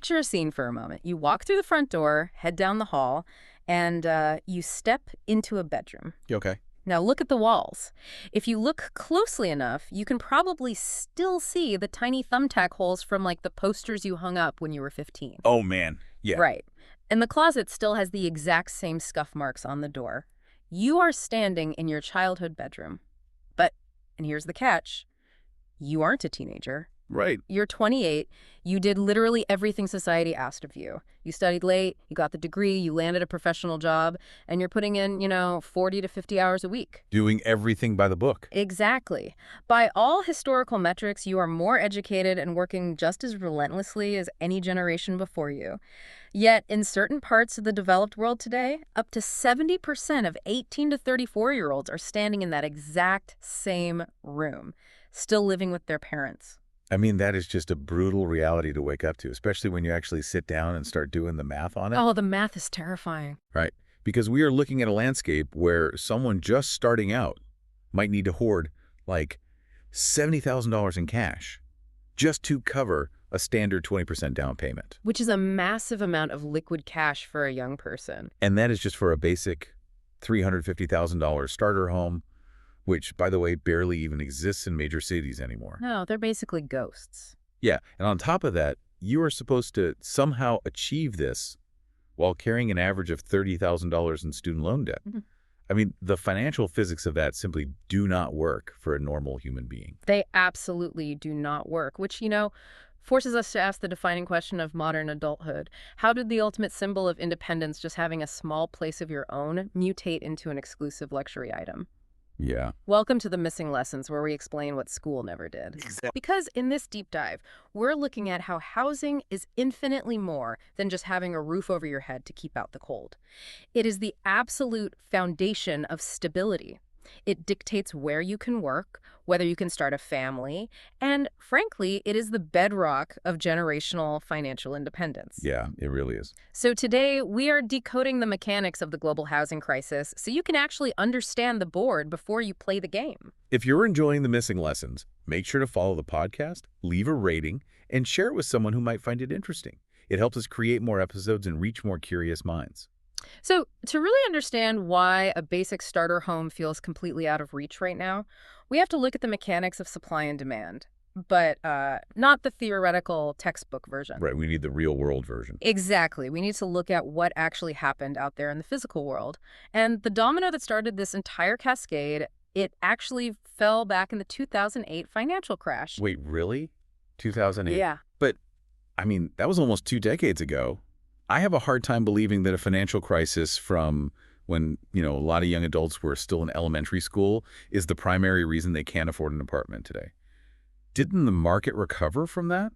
picture a scene for a moment. You walk through the front door, head down the hall, and you step into a bedroom. Okay. Now look at the walls. If you look closely enough, you can probably still see the tiny thumbtack holes from like the posters you hung up when you were 15. Oh, man. Yeah. Right. And the closet still has the exact same scuff marks on the door. You are standing in your childhood bedroom. But, and here's the catch, you aren't a teenager. Right. You're 28. You did literally everything society asked of you. You studied late, you got the degree, you landed a professional job, and you're putting in, 40 to 50 hours a week. Doing everything by the book. Exactly. By all historical metrics, you are more educated and working just as relentlessly as any generation before you. Yet, in certain parts of the developed world today, up to 70% of 18 to 34-year-olds are standing in that exact same room, still living with their parents. I mean, that is just a brutal reality to wake up to, especially when you actually sit down and start doing the math on it. Oh, the math is terrifying. Right. Because we are looking at a landscape where someone just starting out might need to hoard like $70,000 in cash just to cover a standard 20% down payment. Which is a massive amount of liquid cash for a young person. And that is just for a basic $350,000 starter home, which, by the way, barely even exists in major cities anymore. No, they're basically ghosts. Yeah, and on top of that, you are supposed to somehow achieve this while carrying an average of $30,000 in student loan debt. Mm-hmm. I mean, the financial physics of that simply do not work for a normal human being. They absolutely do not work, which, forces us to ask the defining question of modern adulthood. How did the ultimate symbol of independence, just having a small place of your own, mutate into an exclusive luxury item? Yeah. Welcome to the Missing Lessons, where we explain what school never did. Exactly. Because in this deep dive, we're looking at how housing is infinitely more than just having a roof over your head to keep out the cold. It is the absolute foundation of stability. It dictates where you can work, whether you can start a family, and frankly, it is the bedrock of generational financial independence. Yeah, it really is. So today, we are decoding the mechanics of the global housing crisis so you can actually understand the board before you play the game. If you're enjoying the Missing Lessons, make sure to follow the podcast, leave a rating, and share it with someone who might find it interesting. It helps us create more episodes and reach more curious minds. So to really understand why a basic starter home feels completely out of reach right now, we have to look at the mechanics of supply and demand, but not the theoretical textbook version. Right, we need the real-world version. Exactly. We need to look at what actually happened out there in the physical world. And the domino that started this entire cascade, it actually fell back in the 2008 financial crash. Wait, really? 2008? Yeah. But, I mean, that was almost 2 decades ago. I have a hard time believing that a financial crisis from when, a lot of young adults were still in elementary school is the primary reason they can't afford an apartment today. Didn't the market recover from that?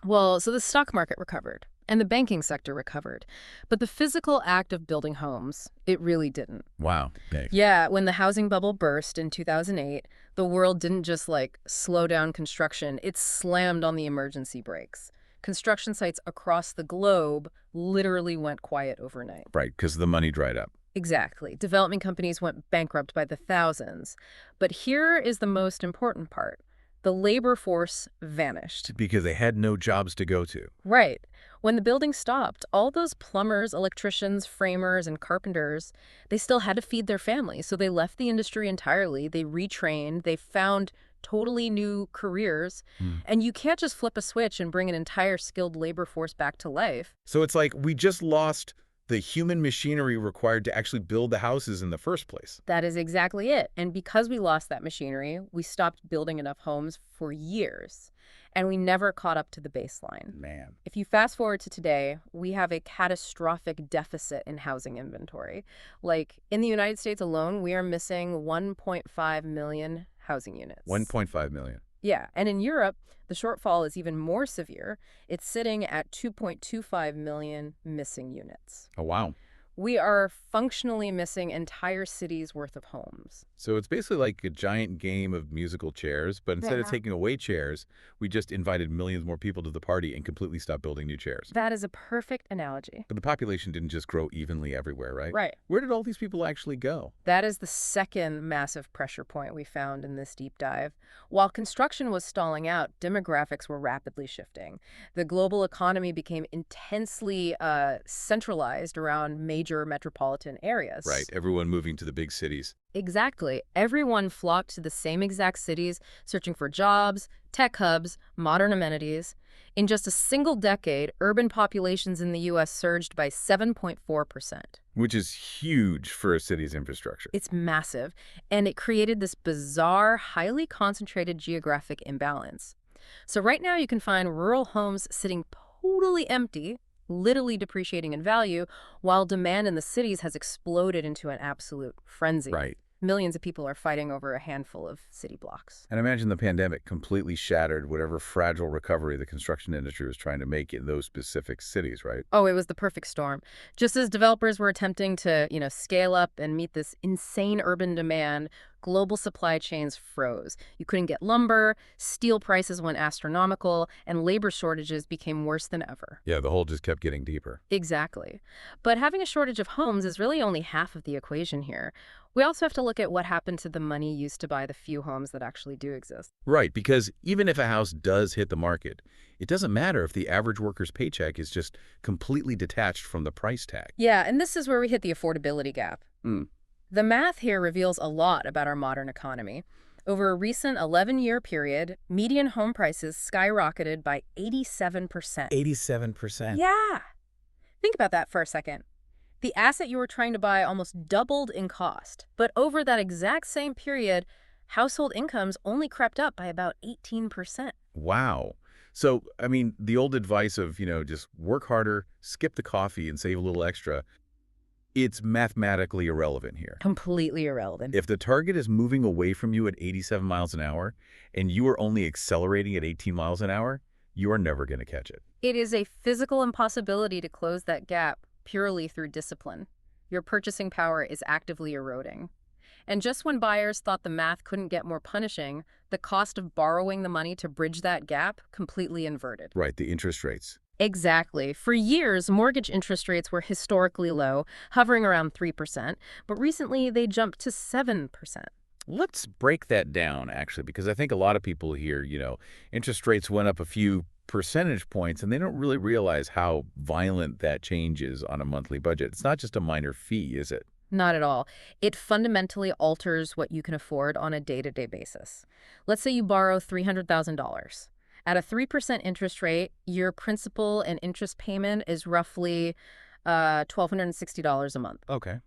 Well, so the stock market recovered and the banking sector recovered. But the physical act of building homes, it really didn't. Wow. Thanks. Yeah, when the housing bubble burst in 2008, the world didn't just slow down construction, it slammed on the emergency brakes. Construction sites across the globe literally went quiet overnight. Right, because the money dried up. Exactly. Development companies went bankrupt by the thousands. But here is the most important part. The labor force vanished. Because they had no jobs to go to. Right. When the building stopped, all those plumbers, electricians, framers, and carpenters, they still had to feed their families. So they left the industry entirely. They retrained. They found totally new careers. And you can't just flip a switch and bring an entire skilled labor force back to life. So it's like we just lost the human machinery required to actually build the houses in the first place. That is exactly it. And because we lost that machinery, we stopped building enough homes for years. And we never caught up to the baseline. Man. If you fast forward to today, we have a catastrophic deficit in housing inventory. In the United States alone, we are missing 1.5 million housing units. 1.5 million. Yeah, and in Europe, the shortfall is even more severe. It's sitting at 2.25 million missing units. Oh, wow. We are functionally missing entire cities' worth of homes. So it's basically like a giant game of musical chairs, but instead of Yeah. taking away chairs, we just invited millions more people to the party and completely stopped building new chairs. That is a perfect analogy. But the population didn't just grow evenly everywhere, right? Right. Where did all these people actually go? That is the second massive pressure point we found in this deep dive. While construction was stalling out, demographics were rapidly shifting. The global economy became intensely centralized around major metropolitan areas. Right, everyone moving to the big cities. Exactly. Everyone flocked to the same exact cities, searching for jobs, tech hubs, modern amenities. In just a single decade, urban populations in the U.S. surged by 7.4%. Which is huge for a city's infrastructure. It's massive, and it created this bizarre, highly concentrated geographic imbalance. So right now you can find rural homes sitting totally empty, literally depreciating in value, while demand in the cities has exploded into an absolute frenzy. Right. Millions of people are fighting over a handful of city blocks. And imagine the pandemic completely shattered whatever fragile recovery the construction industry was trying to make in those specific cities, right? Oh, it was the perfect storm. Just as developers were attempting to, scale up and meet this insane urban demand, global supply chains froze. You couldn't get lumber, steel prices went astronomical, and labor shortages became worse than ever. Yeah, the hole just kept getting deeper. Exactly. But having a shortage of homes is really only half of the equation here. We also have to look at what happened to the money used to buy the few homes that actually do exist. Right, because even if a house does hit the market, it doesn't matter if the average worker's paycheck is just completely detached from the price tag. Yeah, and this is where we hit the affordability gap. Mm. The math here reveals a lot about our modern economy. Over a recent 11-year period, median home prices skyrocketed by 87%. 87%. Yeah! Think about that for a second. The asset you were trying to buy almost doubled in cost, but over that exact same period, household incomes only crept up by about 18%. Wow. So, I mean, the old advice of, just work harder, skip the coffee, and save a little extra, it's mathematically irrelevant here. Completely irrelevant. If the target is moving away from you at 87 miles an hour and you are only accelerating at 18 miles an hour, you are never going to catch it. It is a physical impossibility to close that gap purely through discipline. Your purchasing power is actively eroding. And just when buyers thought the math couldn't get more punishing, the cost of borrowing the money to bridge that gap completely inverted. Right, the interest rates. Exactly. For years, mortgage interest rates were historically low, hovering around 3%, but recently they jumped to 7%. Let's break that down, actually, because I think a lot of people hear, interest rates went up a few percentage points, and they don't really realize how violent that change is on a monthly budget. It's not just a minor fee, is it? Not at all. It fundamentally alters what you can afford on a day-to-day basis. Let's say you borrow $300,000. At a 3% interest rate, your principal and interest payment is roughly $1,260 a month. Okay.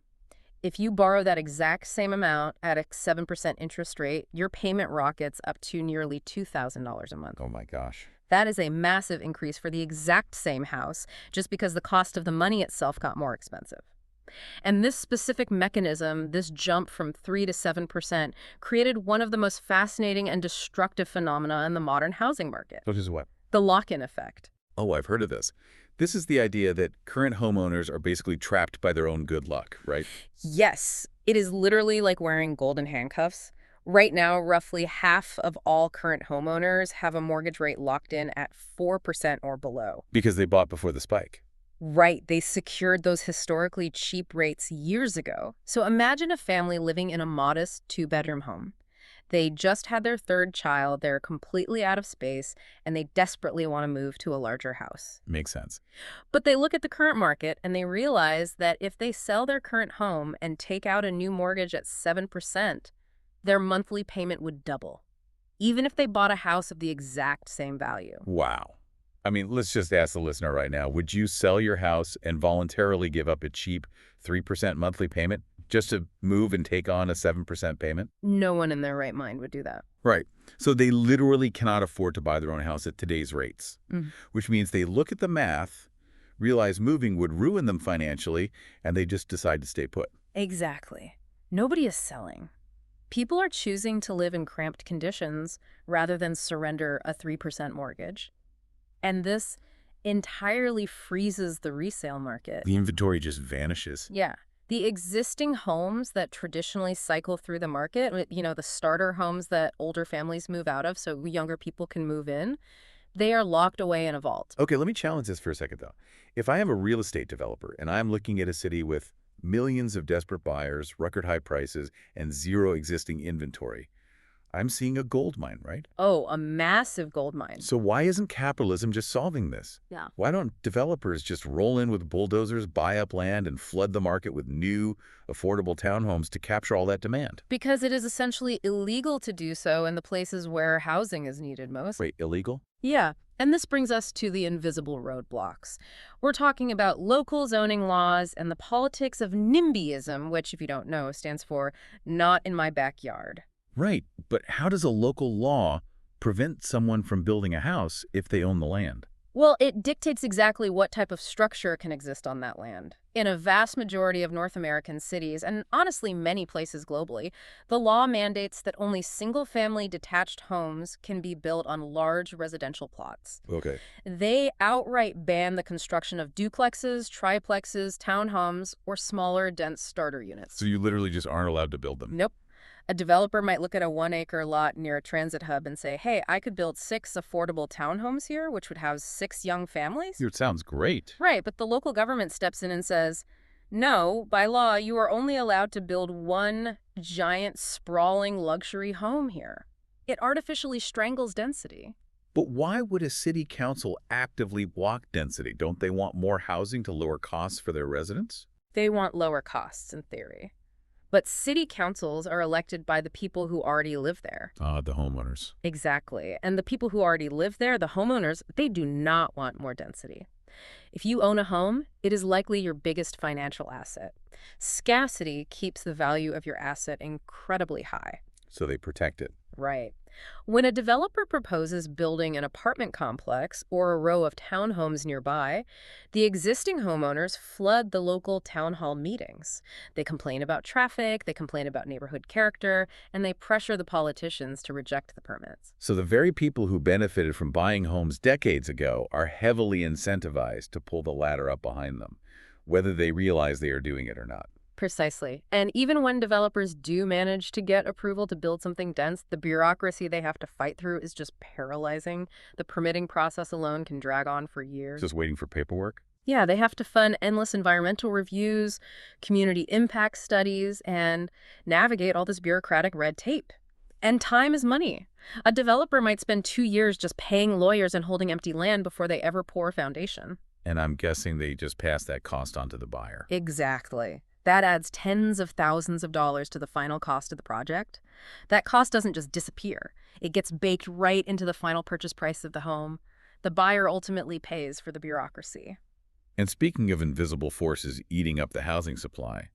If you borrow that exact same amount at a 7% interest rate, your payment rockets up to nearly $2,000 a month. Oh, my gosh. That is a massive increase for the exact same house, just because the cost of the money itself got more expensive. And this specific mechanism, this jump from 3 to 7%, created one of the most fascinating and destructive phenomena in the modern housing market. So this is what? The lock-in effect. Oh, I've heard of this. This is the idea that current homeowners are basically trapped by their own good luck, right? Yes, it is literally like wearing golden handcuffs. Right now, roughly half of all current homeowners have a mortgage rate locked in at 4% or below. Because they bought before the spike. Right, they secured those historically cheap rates years ago. So imagine a family living in a modest 2-bedroom home. They just had their third child, they're completely out of space, and they desperately want to move to a larger house. Makes sense. But they look at the current market and they realize that if they sell their current home and take out a new mortgage at 7%, their monthly payment would double, even if they bought a house of the exact same value. Wow. I mean, let's just ask the listener right now. Would you sell your house and voluntarily give up a cheap 3% monthly payment just to move and take on a 7% payment? No one in their right mind would do that. Right. So they literally cannot afford to buy their own house at today's rates, which means they look at the math, realize moving would ruin them financially, and they just decide to stay put. Exactly. Nobody is selling. People are choosing to live in cramped conditions rather than surrender a 3% mortgage. And this entirely freezes the resale market. The inventory just vanishes. Yeah. The existing homes that traditionally cycle through the market, the starter homes that older families move out of so younger people can move in, they are locked away in a vault. Okay, let me challenge this for a second, though. If I am a real estate developer and I'm looking at a city with millions of desperate buyers, record high prices, and zero existing inventory, I'm seeing a gold mine, right? Oh, a massive gold mine. So why isn't capitalism just solving this? Yeah. Why don't developers just roll in with bulldozers, buy up land, and flood the market with new, affordable townhomes to capture all that demand? Because it is essentially illegal to do so in the places where housing is needed most. Wait, illegal? Yeah, and this brings us to the invisible roadblocks. We're talking about local zoning laws and the politics of NIMBYism, which, if you don't know, stands for not in my backyard. Right, but how does a local law prevent someone from building a house if they own the land? Well, it dictates exactly what type of structure can exist on that land. In a vast majority of North American cities, and honestly many places globally, the law mandates that only single-family detached homes can be built on large residential plots. Okay. They outright ban the construction of duplexes, triplexes, townhomes, or smaller, dense starter units. So you literally just aren't allowed to build them? Nope. A developer might look at a 1-acre lot near a transit hub and say, hey, I could build 6 affordable townhomes here, which would house 6 young families. It sounds great. Right, but the local government steps in and says, no, by law, you are only allowed to build one giant, sprawling luxury home here. It artificially strangles density. But why would a city council actively block density? Don't they want more housing to lower costs for their residents? They want lower costs, in theory. But city councils are elected by the people who already live there. The homeowners. Exactly. And the people who already live there, the homeowners, they do not want more density. If you own a home, it is likely your biggest financial asset. Scarcity keeps the value of your asset incredibly high. So they protect it. Right. When a developer proposes building an apartment complex or a row of townhomes nearby, the existing homeowners flood the local town hall meetings. They complain about traffic, they complain about neighborhood character, and they pressure the politicians to reject the permits. So the very people who benefited from buying homes decades ago are heavily incentivized to pull the ladder up behind them, whether they realize they are doing it or not. Precisely. And even when developers do manage to get approval to build something dense, the bureaucracy they have to fight through is just paralyzing. The permitting process alone can drag on for years. Just waiting for paperwork? Yeah, they have to fund endless environmental reviews, community impact studies, and navigate all this bureaucratic red tape. And time is money. A developer might spend 2 years just paying lawyers and holding empty land before they ever pour a foundation. And I'm guessing they just pass that cost on to the buyer. Exactly. That adds tens of thousands of dollars to the final cost of the project. That cost doesn't just disappear. It gets baked right into the final purchase price of the home. The buyer ultimately pays for the bureaucracy. And speaking of invisible forces eating up the housing supply,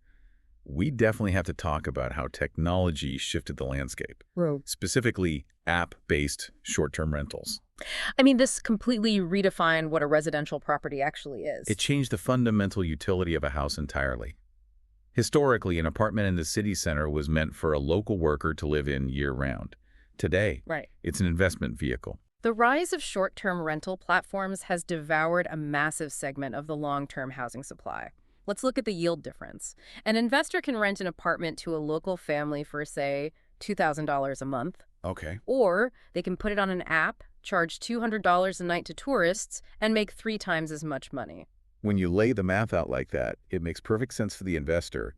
we definitely have to talk about how technology shifted the landscape, specifically app-based short-term rentals. I mean, this completely redefined what a residential property actually is. It changed the fundamental utility of a house entirely. Historically, an apartment in the city center was meant for a local worker to live in year-round. Today, it's an investment vehicle. The rise of short-term rental platforms has devoured a massive segment of the long-term housing supply. Let's look at the yield difference. An investor can rent an apartment to a local family for, say, $2,000 a month. Okay. Or they can put it on an app, charge $200 a night to tourists, and make 3 times as much money. When you lay the math out like that, it makes perfect sense for the investor,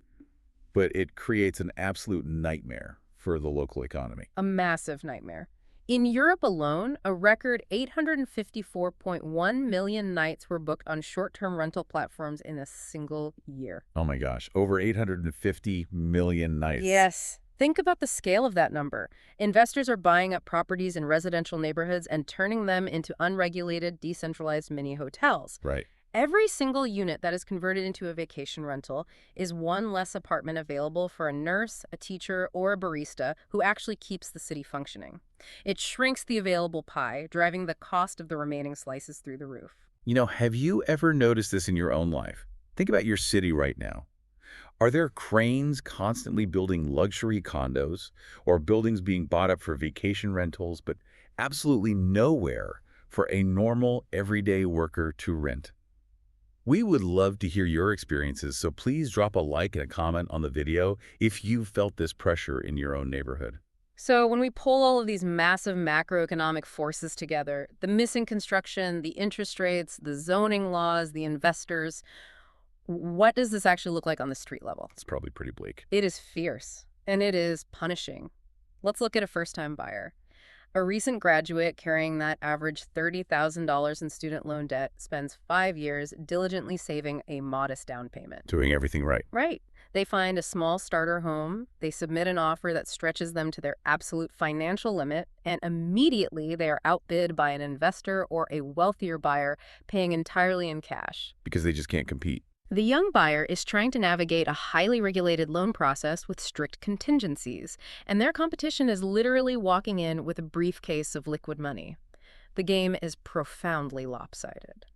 but it creates an absolute nightmare for the local economy. A massive nightmare. In Europe alone, a record 854.1 million nights were booked on short-term rental platforms in a single year. Oh my gosh, over 850 million nights. Yes. Think about the scale of that number. Investors are buying up properties in residential neighborhoods and turning them into unregulated, decentralized mini hotels. Right. Every single unit that is converted into a vacation rental is one less apartment available for a nurse, a teacher, or a barista who actually keeps the city functioning. It shrinks the available pie, driving the cost of the remaining slices through the roof. You know, have you ever noticed this in your own life? Think about your city right now. Are there cranes constantly building luxury condos or buildings being bought up for vacation rentals, but absolutely nowhere for a normal, everyday worker to rent. We would love to hear your experiences, so please drop a like and a comment on the video if you've felt this pressure in your own neighborhood. So when we pull all of these massive macroeconomic forces together, the missing construction, the interest rates, the zoning laws, the investors, what does this actually look like on the street level? It's probably pretty bleak. It is fierce, and it is punishing. Let's look at a first-time buyer. A recent graduate carrying that average $30,000 in student loan debt spends 5 years diligently saving a modest down payment. Doing everything right. Right. They find a small starter home, they submit an offer that stretches them to their absolute financial limit, and immediately they are outbid by an investor or a wealthier buyer paying entirely in cash. Because they just can't compete. The young buyer is trying to navigate a highly regulated loan process with strict contingencies, and their competition is literally walking in with a briefcase of liquid money. The game is profoundly lopsided.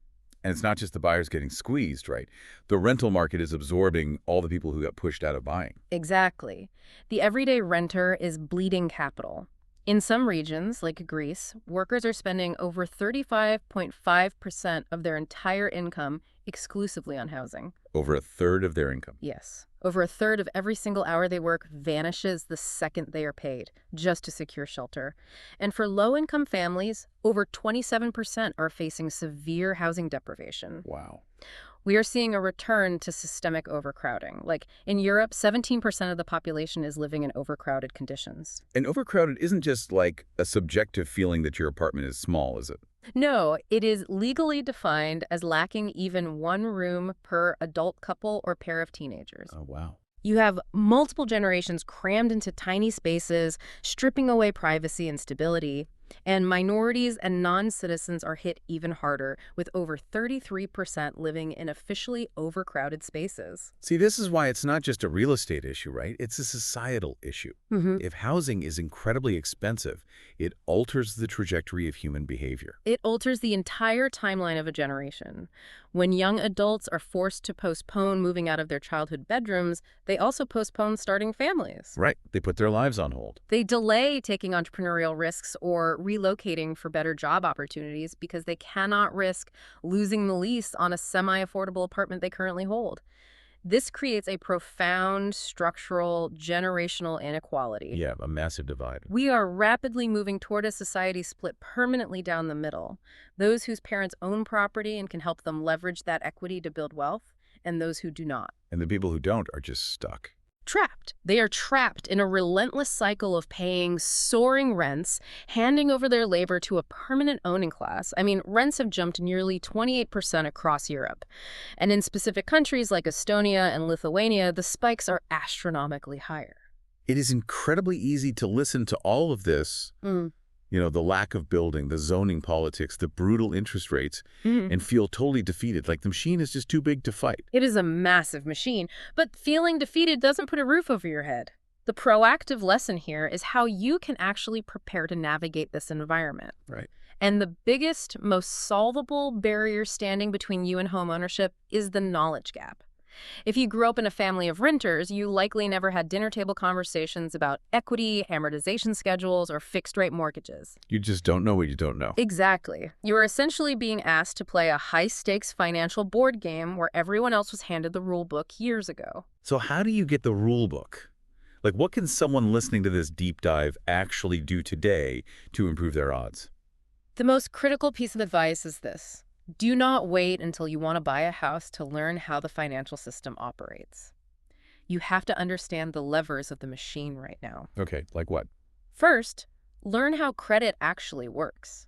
And it's not just the buyers getting squeezed, right? The rental market is absorbing all the people who got pushed out of buying. Exactly. The everyday renter is bleeding capital. In some regions, like Greece, workers are spending over 35.5% of their entire income exclusively on housing. Over a third of their income. Yes. Over a third of every single hour they work vanishes the second they are paid, just to secure shelter. And for low-income families, over 27% are facing severe housing deprivation. Wow. We are seeing a return to systemic overcrowding. Like in Europe, 17% of the population is living in overcrowded conditions. And overcrowded isn't just like a subjective feeling that your apartment is small, is it? No, it is legally defined as lacking even one room per adult couple or pair of teenagers. Oh, wow. You have multiple generations crammed into tiny spaces, stripping away privacy and stability. And minorities and non-citizens are hit even harder, with over 33% living in officially overcrowded spaces. See, this is why it's not just a real estate issue, right? It's a societal issue. If housing is incredibly expensive, it alters the trajectory of human behavior. It alters the entire timeline of a generation. When young adults are forced to postpone moving out of their childhood bedrooms, they also postpone starting families. Right. They put their lives on hold. They delay taking entrepreneurial risks or relocating for better job opportunities because they cannot risk losing the lease on a semi-affordable apartment they currently hold. This creates a profound structural, generational inequality. Yeah, a massive divide. We are rapidly moving toward a society split permanently down the middle. Those whose parents own property and can help them leverage that equity to build wealth, and those who do not. And the people who don't are just stuck. Trapped. They are trapped in a relentless cycle of paying soaring rents, handing over their labor to a permanent owning class. I mean, rents have jumped nearly 28% across Europe. And in specific countries like Estonia and Lithuania, the spikes are astronomically higher. It is incredibly easy to listen to all of this, the lack of building, the zoning politics, the brutal interest rates, and feel totally defeated, like the machine is just too big to fight. It is a massive machine, but feeling defeated doesn't put a roof over your head. The proactive lesson here is how you can actually prepare to navigate this environment. Right. And the biggest, most solvable barrier standing between you and homeownership is the knowledge gap. If you grew up in a family of renters, you likely never had dinner table conversations about equity, amortization schedules, or fixed-rate mortgages. You just don't know what you don't know. Exactly. You are essentially being asked to play a high-stakes financial board game where everyone else was handed the rule book years ago. So how do you get the rule book? Like, what can someone listening to this deep dive actually do today to improve their odds? The most critical piece of advice is this. Do not wait until you want to buy a house to learn how the financial system operates. You have to understand the levers of the machine right now. Okay, like what? First, learn how credit actually works.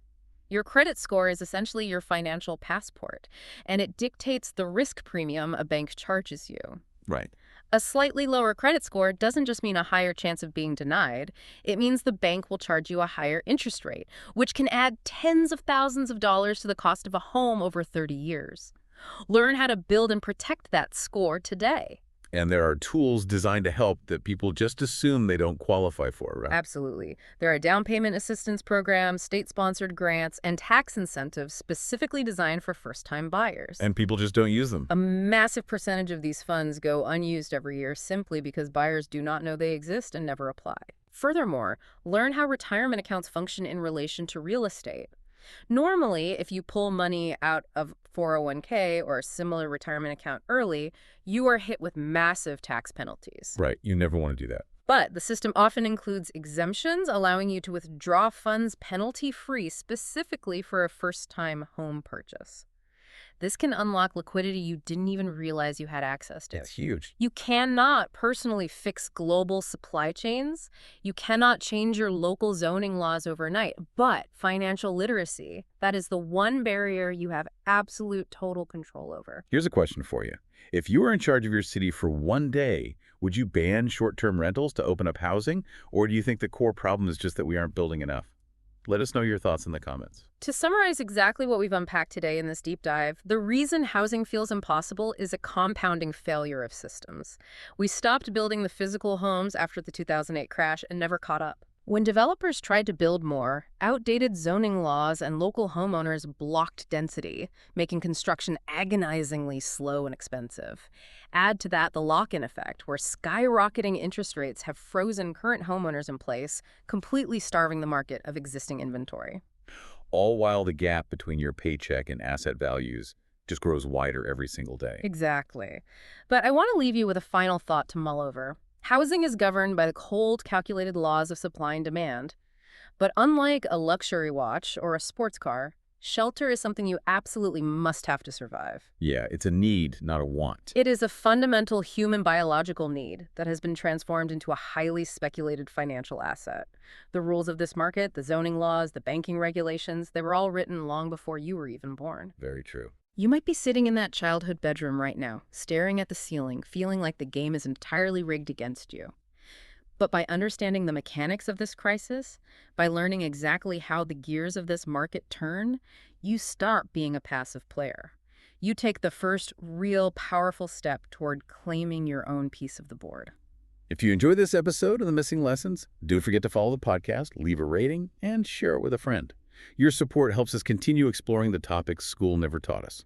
Your credit score is essentially your financial passport, and it dictates the risk premium a bank charges you. Right. A slightly lower credit score doesn't just mean a higher chance of being denied. It means the bank will charge you a higher interest rate, which can add tens of thousands of dollars to the cost of a home over 30 years. Learn how to build and protect that score today. And there are tools designed to help that people just assume they don't qualify for, right? Absolutely. There are down payment assistance programs, state-sponsored grants, and tax incentives specifically designed for first-time buyers. And people just don't use them. A massive percentage of these funds go unused every year simply because buyers do not know they exist and never apply. Furthermore, learn how retirement accounts function in relation to real estate. Normally, if you pull money out of 401k or a similar retirement account early, you are hit with massive tax penalties. Right. You never want to do that. But the system often includes exemptions, allowing you to withdraw funds penalty-free specifically for a first-time home purchase. This can unlock liquidity you didn't even realize you had access to. It's huge. You cannot personally fix global supply chains. You cannot change your local zoning laws overnight. But financial literacy, that is the one barrier you have absolute total control over. Here's a question for you. If you were in charge of your city for one day, would you ban short-term rentals to open up housing? Or do you think the core problem is just that we aren't building enough? Let us know your thoughts in the comments. To summarize exactly what we've unpacked today in this deep dive, the reason housing feels impossible is a compounding failure of systems. We stopped building the physical homes after the 2008 crash and never caught up. When developers tried to build more, outdated zoning laws and local homeowners blocked density, making construction agonizingly slow and expensive. Add to that the lock-in effect, where skyrocketing interest rates have frozen current homeowners in place, completely starving the market of existing inventory. All while the gap between your paycheck and asset values just grows wider every single day. Exactly. But I want to leave you with a final thought to mull over. Housing is governed by the cold, calculated laws of supply and demand. But unlike a luxury watch or a sports car, shelter is something you absolutely must have to survive. Yeah, it's a need, not a want. It is a fundamental human biological need that has been transformed into a highly speculated financial asset. The rules of this market, the zoning laws, the banking regulations, they were all written long before you were even born. Very true. You might be sitting in that childhood bedroom right now, staring at the ceiling, feeling like the game is entirely rigged against you. But by understanding the mechanics of this crisis, by learning exactly how the gears of this market turn, you stop being a passive player. You take the first real powerful step toward claiming your own piece of the board. If you enjoyed this episode of The Missing Lessons, don't forget to follow the podcast, leave a rating, and share it with a friend. Your support helps us continue exploring the topics school never taught us.